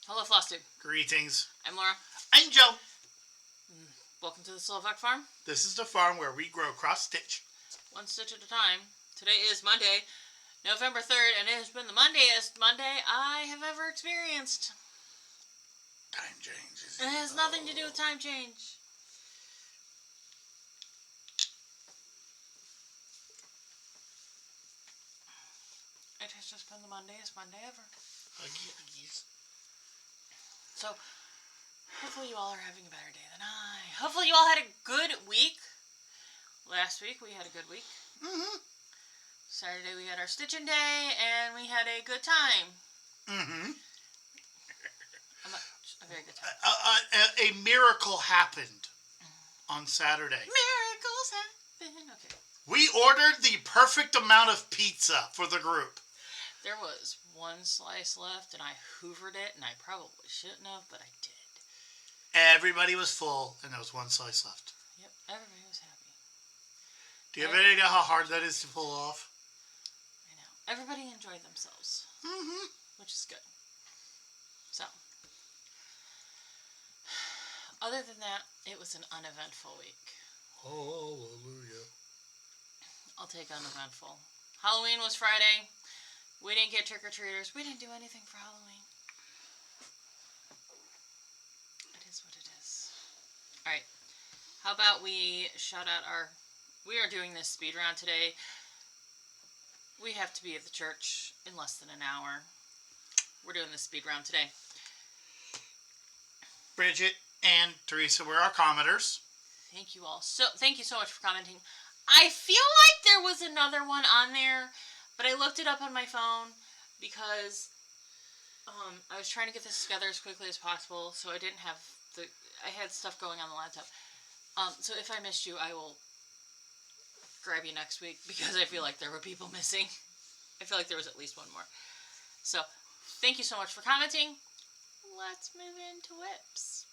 Hello, Flosstube. Greetings. I'm Laura. I'm Joe. Welcome to the Slovak Farm. This is the farm where we grow cross-stitch. One stitch at a time. Today is Monday, November 3rd, and it has been the Mondayest Monday I have ever experienced. Time change. It has nothing to do with time change. It has just been the Mondayest Monday ever. Huggies. So, hopefully you all are having a better day than I. Hopefully you all had a good week. Last week we had a good week. Mm-hmm. Saturday we had our stitching day, and we had a good time. Mm-hmm. A very good time. A miracle happened on Saturday. Miracles happen. Okay. We ordered the perfect amount of pizza for the group. There was one slice left, and I hoovered it, and I probably shouldn't have, but I did. Everybody was full, and there was one slice left. Yep, everybody was happy. Do you have any idea how hard that is to pull off? I know. Everybody enjoyed themselves, which is good. So, other than that, it was an uneventful week. Hallelujah. I'll take uneventful. Halloween was Friday. We didn't get trick-or-treaters. We didn't do anything for Halloween. It is what it is. Alright. How about we shout out our... We are doing this speed round today. We have to be at the church in less than an hour. We're doing this speed round today. Bridget and Teresa were our commenters. Thank you all. Thank you so much for commenting. I feel like there was another one on there, but I looked it up on my phone because I was trying to get this together as quickly as possible, so I didn't have I had stuff going on the laptop. So if I missed you, I will grab you next week because I feel like there were people missing. I feel like there was at least one more. So thank you so much for commenting. Let's move into whips.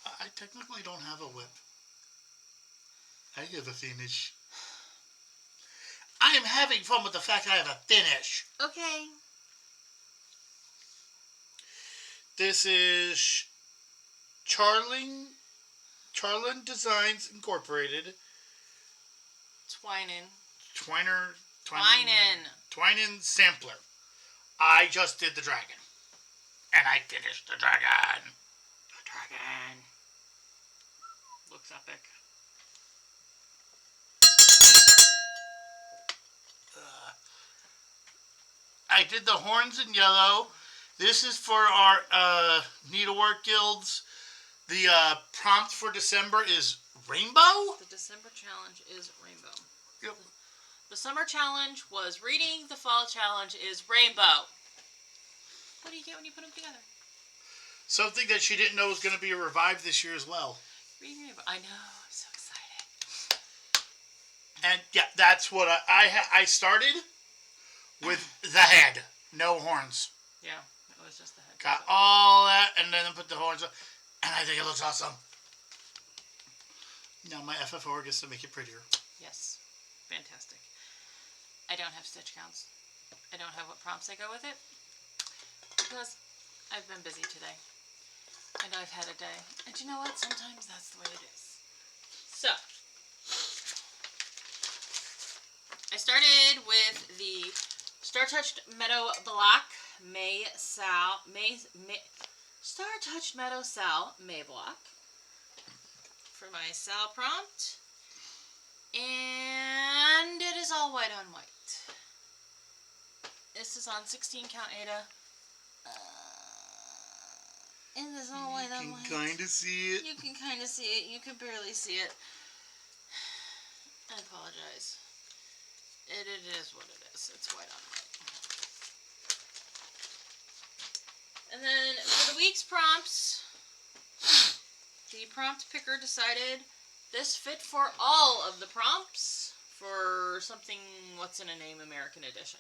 I technically don't have a whip. I have a finish. I am having fun with the fact I have a finish. Okay. This is Charlin Designs Incorporated. Twinin Sampler. I just did the dragon. And I finished the dragon. The dragon. Looks epic. I did the horns in yellow. This is for our needlework guilds. The prompt for December is rainbow. The December challenge is rainbow. Yep. The summer challenge was reading. The fall challenge is rainbow. What do you get when you put them together? Something that she didn't know was going to be revived this year as well. Reading rainbow. I know. I'm so excited. And yeah, that's what I started with the head. No horns. Yeah, it was just the head. Got all that and then put the horns up. And I think it looks awesome. Now my FFR gets to make it prettier. Yes. Fantastic. I don't have stitch counts. I don't have what prompts I go with it. Because I've been busy today. And I've had a day. And you know what? Sometimes that's the way it is. So. I started with the Star Touched Meadow Block Star Touched Meadow Sal May Block for my Sal prompt. And it is all white on white. This is on 16 count Ada. And this is all white on white. You can kind of see it. You can kind of see it. You can barely see it. I apologize. It is what it is. It's white on white. And then for the week's prompts, the prompt picker decided this fit for all of the prompts for something, what's in a name, American edition.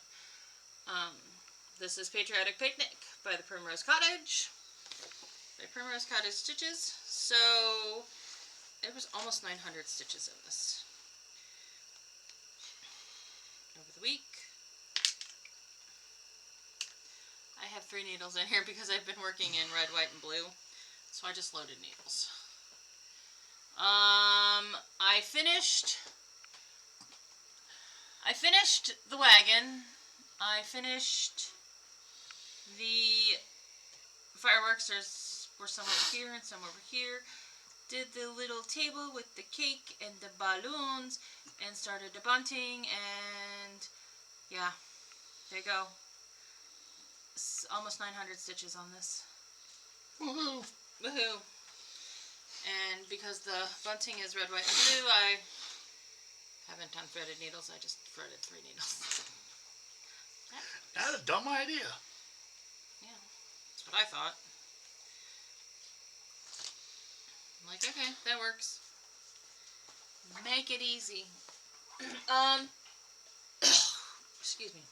This is Patriotic Picnic by the Primrose Cottage. By Primrose Cottage Stitches. So, it was almost 900 stitches in this. Over the week. I I have 3 needles in here because I've been working in red, white, and blue. So I just loaded needles. I finished the wagon. I finished the fireworks. There were some over here and some over here. Did the little table with the cake and the balloons and started the bunting, and yeah, there you go. It's almost 900 stitches on this. Woohoo! Woohoo! And because the bunting is red, white, and blue, I haven't unthreaded needles. I just threaded 3 needles. That's a dumb idea. Yeah, that's what I thought. I'm like, okay, that works. Make it easy. Excuse me.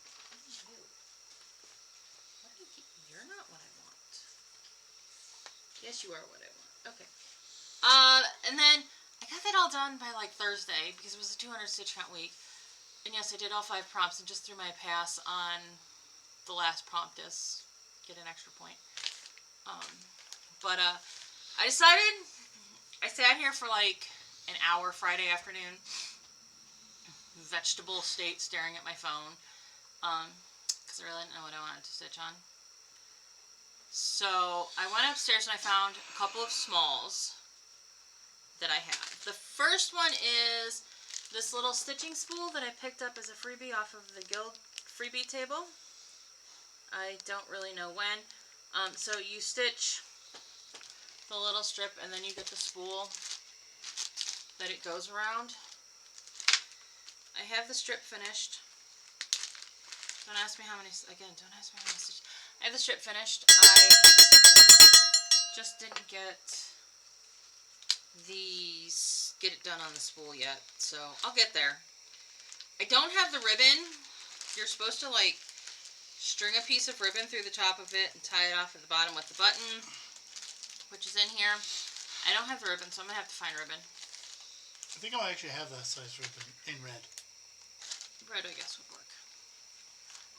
You're not what I want. Yes, you are what I want. Okay. And then I got that all done by like Thursday because it was a 200 stitch count week. And yes, I did all 5 prompts and just threw my pass on the last prompt as get an extra point. I decided, I sat here for like an hour Friday afternoon, vegetable state, staring at my phone, because I really didn't know what I wanted to stitch on. So I went upstairs and I found a couple of smalls that I have. The first one is this little stitching spool that I picked up as a freebie off of the Guild freebie table. I don't really know when. So you stitch the little strip and then you get the spool that it goes around. I have the strip finished. Don't ask me how many, again, don't ask me how many stitches. I have the strip finished. I just didn't get it done on the spool yet, so I'll get there. I don't have the ribbon. You're supposed to like string a piece of ribbon through the top of it and tie it off at the bottom with the button, which is in here. I don't have the ribbon, so I'm gonna have to find ribbon. I think I might actually have that size ribbon in red. Red, I guess, would work.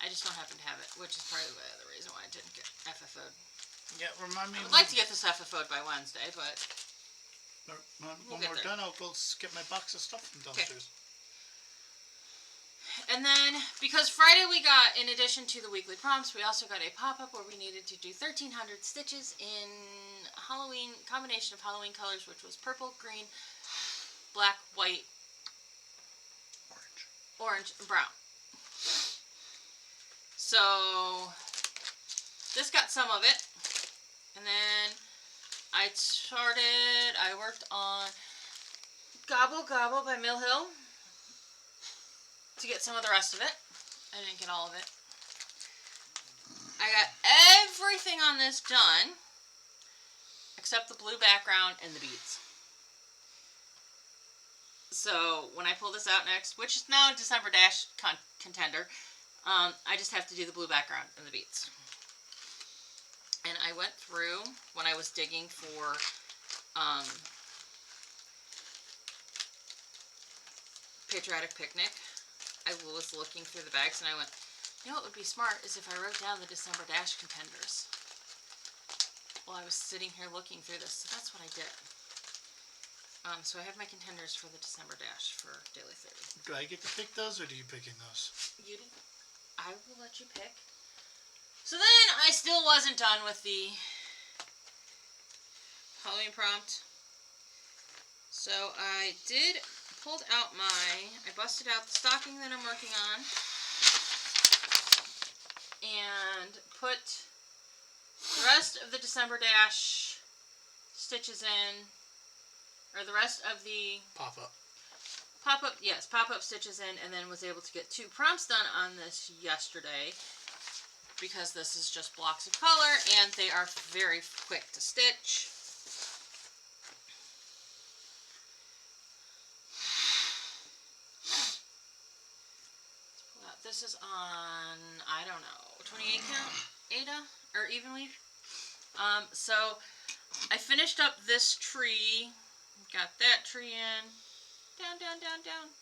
I just don't happen to have it, which is probably the reason why I didn't get FFO'd. Yeah, remind me. I would like to get this FFO'd by Wednesday, but when we're done, I'll go get my box of stuff from downstairs. Okay. And then, because Friday we got, in addition to the weekly prompts, we also got a pop-up where we needed to do 1,300 stitches in Halloween, combination of Halloween colors, which was purple, green, black, white, orange, and brown. So, this got some of it. And then I worked on Gobble Gobble by Mill Hill to get some of the rest of it. I didn't get all of it. I got everything on this done except the blue background and the beads. So when I pull this out next, which is now a December Dash contender, I just have to do the blue background and the beads. And I went through when I was digging for Patriotic Picnic. I was looking through the bags and I went, you know what would be smart is if I wrote down the December Dash contenders while I was sitting here looking through this. So that's what I did. So I have my contenders for the December Dash for Daily 30. Do I get to pick those, or do you picking those? I will let you pick. So then I still wasn't done with the Halloween prompt. So I busted out the stocking that I'm working on and put the rest of the December Dash stitches in, or the rest of the pop-up stitches in, and then was able to get 2 prompts done on this yesterday because this is just blocks of color and they are very quick to stitch. This is on, I don't know, 28 count, Ada, or even weave. So I finished up this tree, got that tree in, down, down, down, down.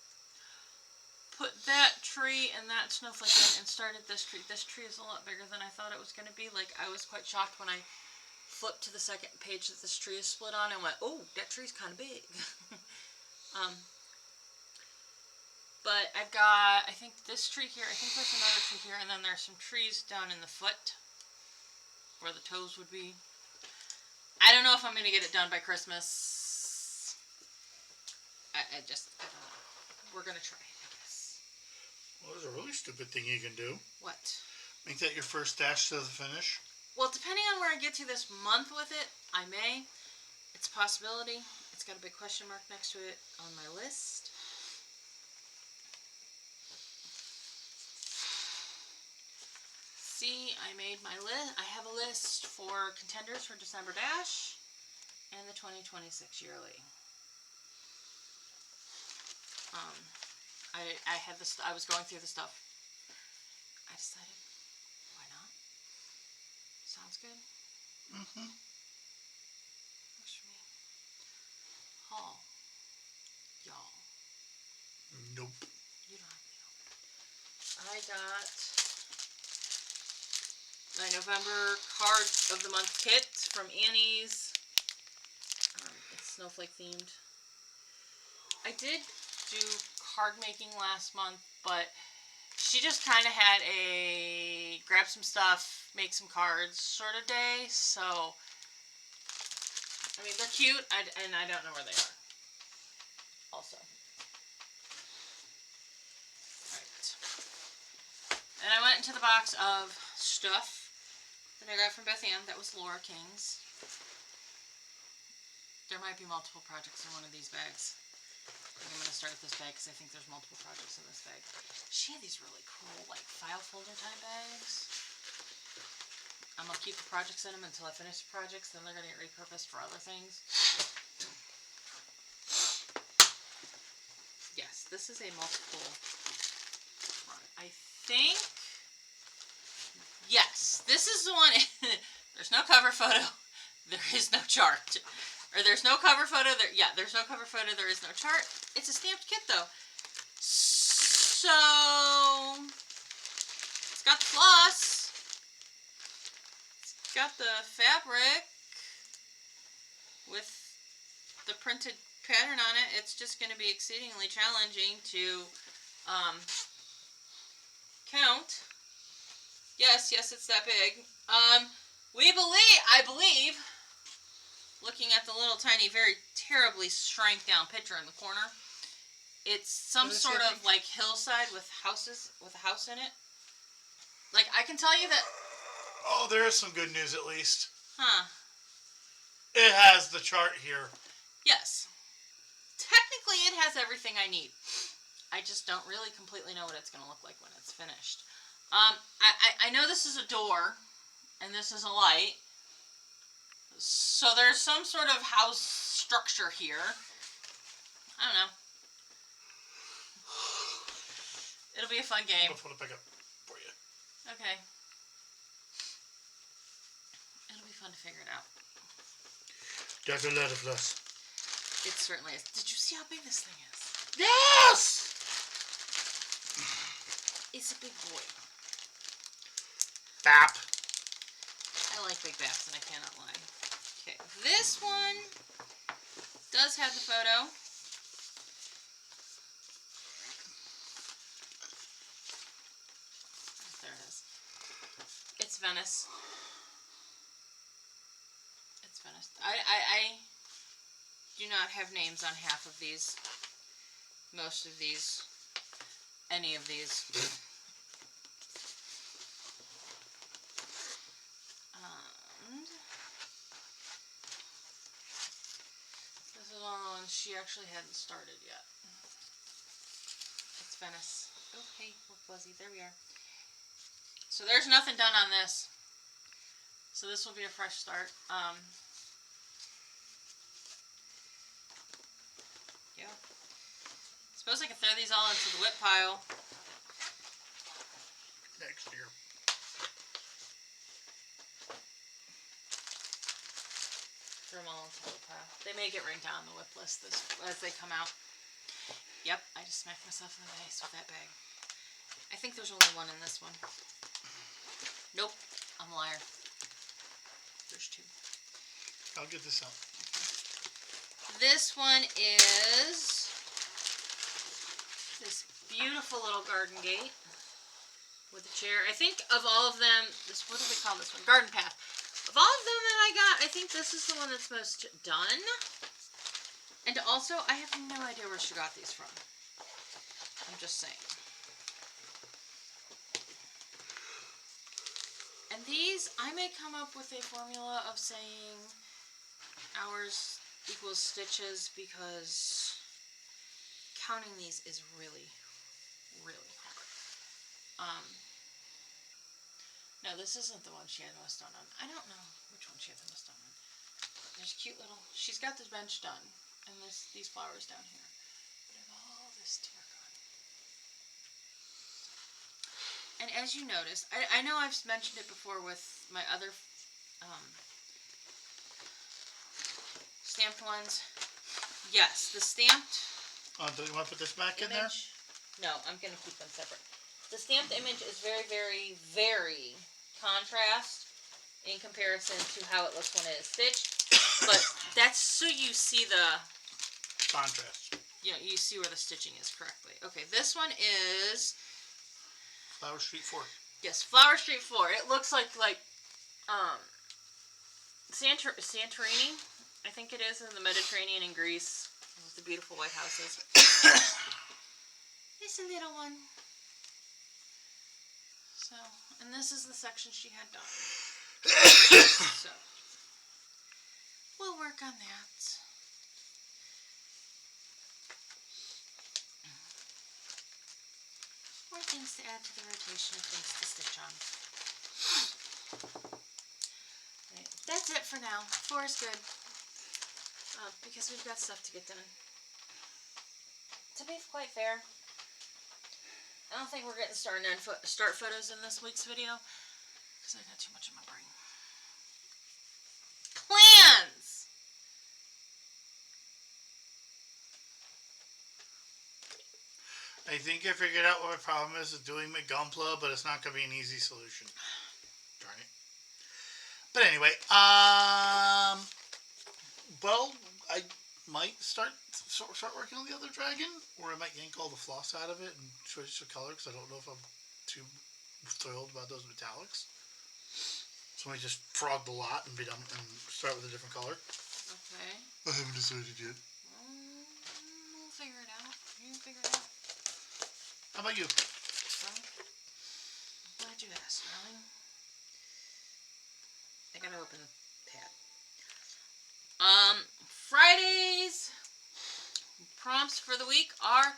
put that tree and that snowflake in and started this tree. This tree is a lot bigger than I thought it was going to be. Like, I was quite shocked when I flipped to the second page that this tree is split on and went, oh, that tree's kind of big. But I've got, I think this tree here, I think there's another tree here, and then there's some trees down in the foot where the toes would be. I don't know if I'm going to get it done by Christmas. I don't know. We're going to try, I guess. Well, there's a really stupid thing you can do. What? Make that your first dash to the finish. Well, depending on where I get to this month with it, I may. It's a possibility. It's got a big question mark next to it on my list. See, I made my list. I have a list for contenders for December Dash and the 2026 yearly. I had this. I was going through the stuff. I decided, why not? Sounds good. Mm-hmm. Works for me. Haul, y'all. Nope. You don't have to know. I got my November card of the month kit from Annie's. It's snowflake themed. I did do card making last month, but she just kind of had a grab some stuff, make some cards sort of day. So, I mean, they're cute, and I don't know where they are. Also. Alright. And I went into the box of stuff that I got from Beth Ann. That was Laura King's. There might be multiple projects in one of these bags. I think I'm going to start with this bag because I think there's multiple projects in this bag. She had these really cool, like, file folder type bags. I'm going to keep the projects in them until I finish the projects. Then they're going to get repurposed for other things. Yes, this is a multiple one. I think... Yes, this is the one... There's no cover photo. There is no chart. Or there's no cover photo. There's no cover photo. There is no chart. It's a stamped kit, though. So, it's got the floss. It's got the fabric with the printed pattern on it. It's just going to be exceedingly challenging to count. Yes, it's that big. I believe, looking at the little tiny, very terribly shrank down picture in the corner, it's some sort of like hillside with houses, with a house in it. Like, I can tell you that... Oh, there is some good news at least. Huh. It has the chart here. Yes. Technically, it has everything I need. I just don't really completely know what it's going to look like when it's finished. I know this is a door, and this is a light. So there's some sort of house structure here. I don't know. It'll be a fun game. I'm going to put it back up for you. Okay. It'll be fun to figure it out. That's a lot of us. It certainly is. Did you see how big this thing is? Yes! It's a big boy. Bap. I like big baps, and I cannot lie. Okay, this one does have the photo. There it is. It's Venice. It's Venice. I do not have names on half of these. Most of these. Any of these. This is one of the ones she actually hadn't started yet. It's Venice. Oh, hey, look, Buzzy, there we are. So there's nothing done on this. So this will be a fresh start. Yeah. Suppose I could throw these all into the whip pile. Next year. Throw them all into the whip pile. They may get ranked down on the whip list as they come out. Yep, I just smacked myself in the face with that bag. I think there's only one in this one. Nope, I'm a liar. There's two. I'll get this out. This one is this beautiful little garden gate with a chair. I think of all of them, what do they call this one? Garden path. Of all of them that I got, I think this is the one that's most done. And also, I have no idea where she got these from. I'm just saying. And these, I may come up with a formula of saying hours equals stitches because counting these is really, really hard. No, this isn't the one she had the most done on. I don't know which one she had the most done on. There's a cute little, she's got this bench done, and these flowers down here. But I have all this to work on. And as you notice, I know I've mentioned it before with my other stamped ones. Yes, the stamped Do you want to put this back in there? No, I'm going to keep them separate. The stamped image is very, very, very contrast in comparison to how it looks when it is stitched. But that's so you see the contrast. You see where the stitching is correctly. Okay, this one is Flower Street 4. Yes, Flower Street 4. It looks like Santorini, I think it is, in the Mediterranean in Greece, with the beautiful white houses. It's a little one. So, and this is the section she had done. So, we'll work on that. More things to add to the rotation of things to stitch on. Right. That's it for now. 4 is good. Because we've got stuff to get done. To be quite fair, I don't think we're getting start photos in this week's video because I got too much in my brain. Plans! I think I figured out what my problem is doing my Gunpla, but it's not going to be an easy solution. Darn it. But anyway, well, I might start working on the other dragon, or I might yank all the floss out of it and switch the color, because I don't know if I'm too thrilled about those metallics. So I might just frog the lot and be done and start with a different color. Okay. I haven't decided yet. We'll figure it out. You can figure it out. How about you? Well, I'm glad you asked, darling. I gotta open the pad. Fridays prompts for the week are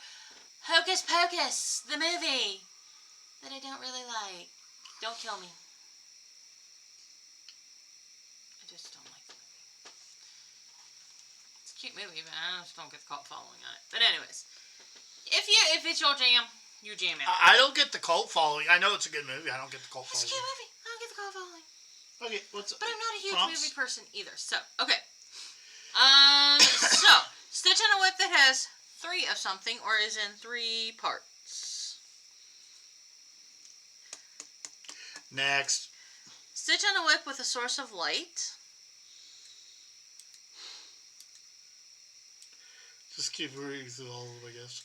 Hocus Pocus, the movie that I don't really like. Don't kill me. I just don't like the movie. It's a cute movie, but I just don't get the cult following on it. But anyways, if it's your jam, you jam out. I don't get the cult following. I know it's a good movie. I don't get the cult It's a following. cute movie. I don't get the cult following. Okay, what's But I'm not a huge prompts? movie person either. So, okay. So, stitch on a whip that has 3 of something or is in 3 parts. Next. Stitch on a whip with a source of light. Just keep reading through all of them, I guess.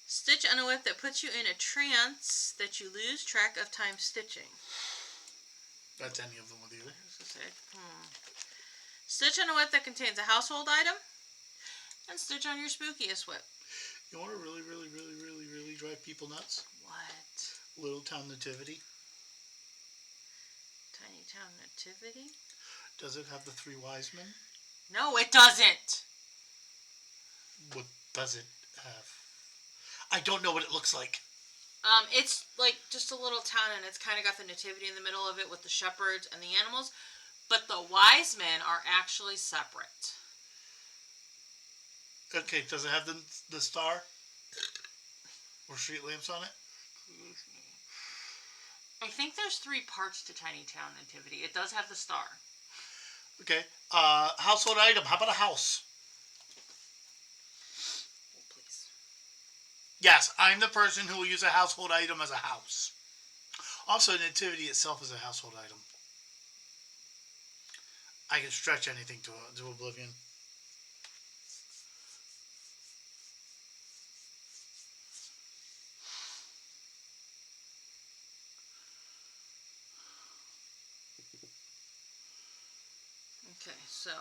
Stitch on a whip that puts you in a trance that you lose track of time stitching. That's any of them with you. Stitch on a whip that contains a household item. And stitch on your spookiest whip. You want to really, really, really, really, really drive people nuts? What? Little Town Nativity. Tiny Town Nativity? Does it have the 3 wise men? No, it doesn't. What does it have? I don't know what it looks like. It's like just a little town, and it's kind of got the nativity in the middle of it with the shepherds and the animals, but the wise men are actually separate. Okay, does it have the star? Or street lamps on it? I think there's 3 parts to Tiny Town Nativity. It does have the star. Okay, household item. How about a house? Yes, I'm the person who will use a household item as a house. Also, nativity itself is a household item. I can stretch anything to oblivion. Okay, so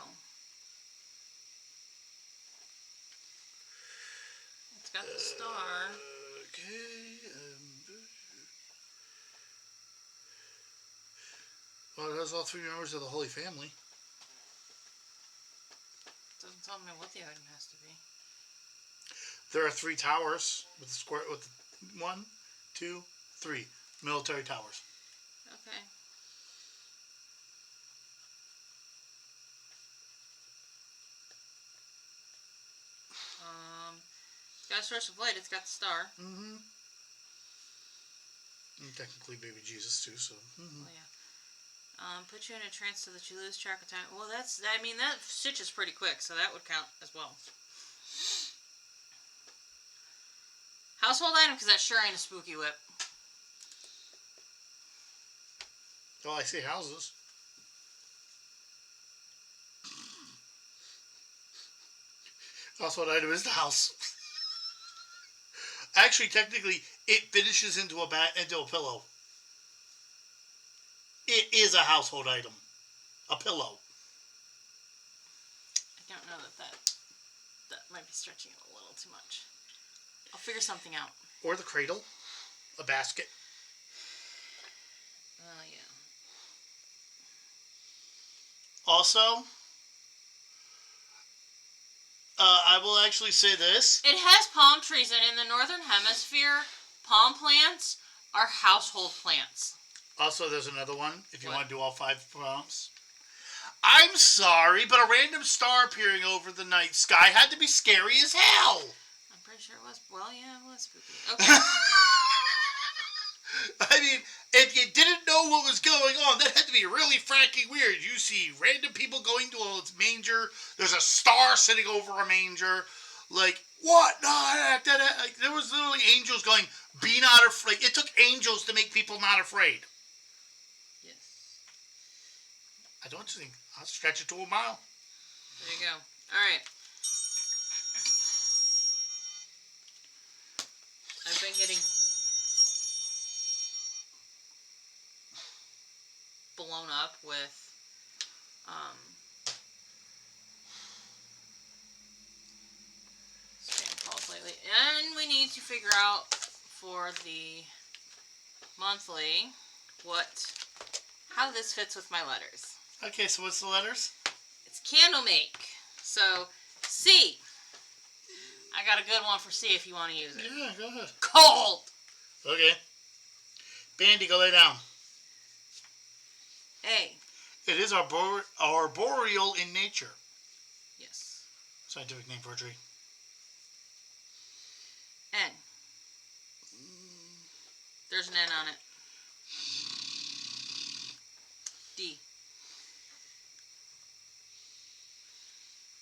it's got the star. Okay. Well, it has all three members of the Holy Family. Doesn't tell me what the item has to be. There are 3 towers with the square with 1, 2, 3 military towers. Okay. It's got a source of light. It's got the star. Mm-hmm. And technically, baby Jesus too. So. Mm-hmm. Oh yeah. Put you in a trance so that you lose track of time. Well, that stitches pretty quick, so that would count as well. Household item, because that sure ain't a spooky whip. Oh, I see houses. Household item is the house. Actually, technically, it finishes into a pillow. It is a household item. A pillow. I don't know that might be stretching it a little too much. I'll figure something out. Or the cradle. A basket. Oh, yeah. Also, I will actually say this. It has palm trees, and in the northern hemisphere, palm plants are household plants. Also, there's another one, if you What? want to do all 5 prompts. I'm sorry, but a random star appearing over the night sky had to be scary as hell. I'm pretty sure it was. Well, yeah, it was spooky. Okay. I mean, if you didn't know what was going on, that had to be really fracking weird. You see random people going to a manger. There's a star sitting over a manger. Like, what the heck? There was literally angels going, be not afraid. It took angels to make people not afraid. Yes. I don't think. I'll stretch it to a mile. There you go. All right. I've been getting blown up with spam calls lately, and we need to figure out for the monthly how this fits with my letters. Okay, so what's the letters? It's candle make. So C. I got a good one for C if you want to use it. Yeah, go ahead. Cold. Okay. Bandy, go lay down. A. It is arboreal in nature. Yes. Scientific name for a tree. N. There's an N on it. D.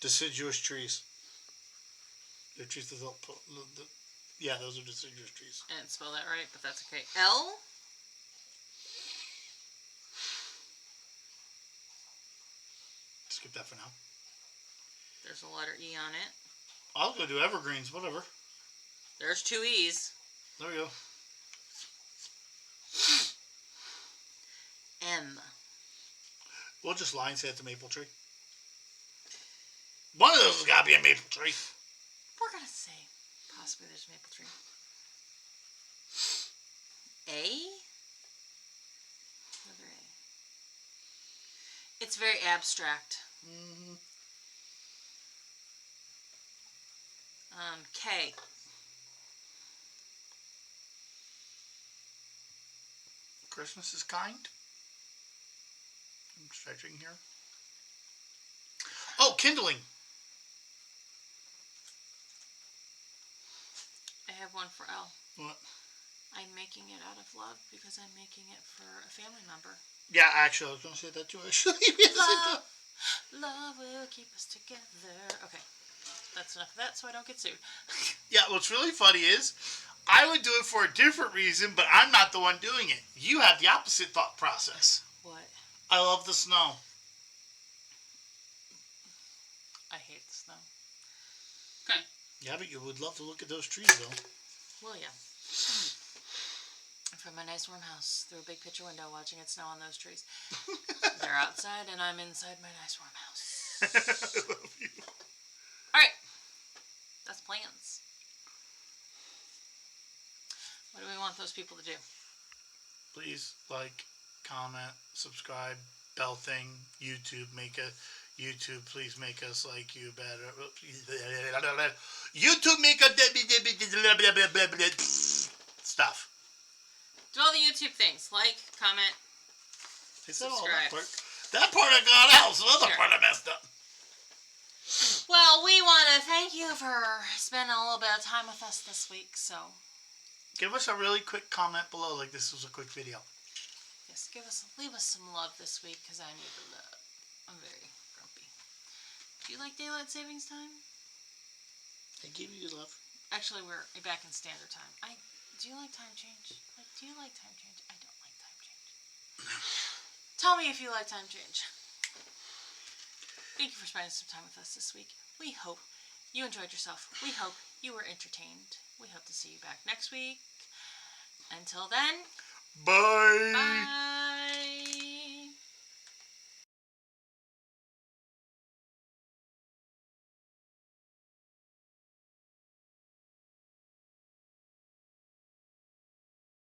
Deciduous trees. They're trees that don't yeah, those are deciduous trees. I didn't spell that right, but that's okay. L. Skip that for now. There's a letter E on it. I'll go do evergreens, whatever. There's 2 E's. There we go. M. We'll just lie and say it's a maple tree. One of those has got to be a maple tree. We're going to say possibly there's a maple tree. A? Another A. It's very abstract. Mm-hmm. K. Christmas is kind. I'm stretching here. Oh, kindling. I have one for L. What? I'm making it out of love because I'm making it for a family member. Yeah, actually, I was going to say that too, actually. Love will keep us together. Okay. that's enough of that so I don't get sued. Yeah, what's really funny is I would do it for a different reason, but I'm not the one doing it. You have the opposite thought process. What? I love the snow. I hate the snow. Okay. Yeah, but you would love to look at those trees, though. Well, yeah. From my nice warm house, through a big picture window, watching it snow on those trees. They're outside, and I'm inside my nice warm house. I love you. All right. That's plans. What do we want those people to do? Please like, comment, subscribe, bell thing, YouTube, please make us like you better. YouTube make a stuff. Do all the YouTube things. Like, comment, They said all subscribe. that part. That part I got out, so the other part I messed up. Well, we want to thank you for spending a little bit of time with us this week, so... Give us a really quick comment below, like this was a quick video. Yes, leave us some love this week, because I need the love. I'm very grumpy. Do you like daylight savings time? I give you love. Actually, we're back in standard time. Do you like time change? Do you like time change? I don't like time change. Tell me if you like time change. Thank you for spending some time with us this week. We hope you enjoyed yourself. We hope you were entertained. We hope to see you back next week. Until then, Bye. bye.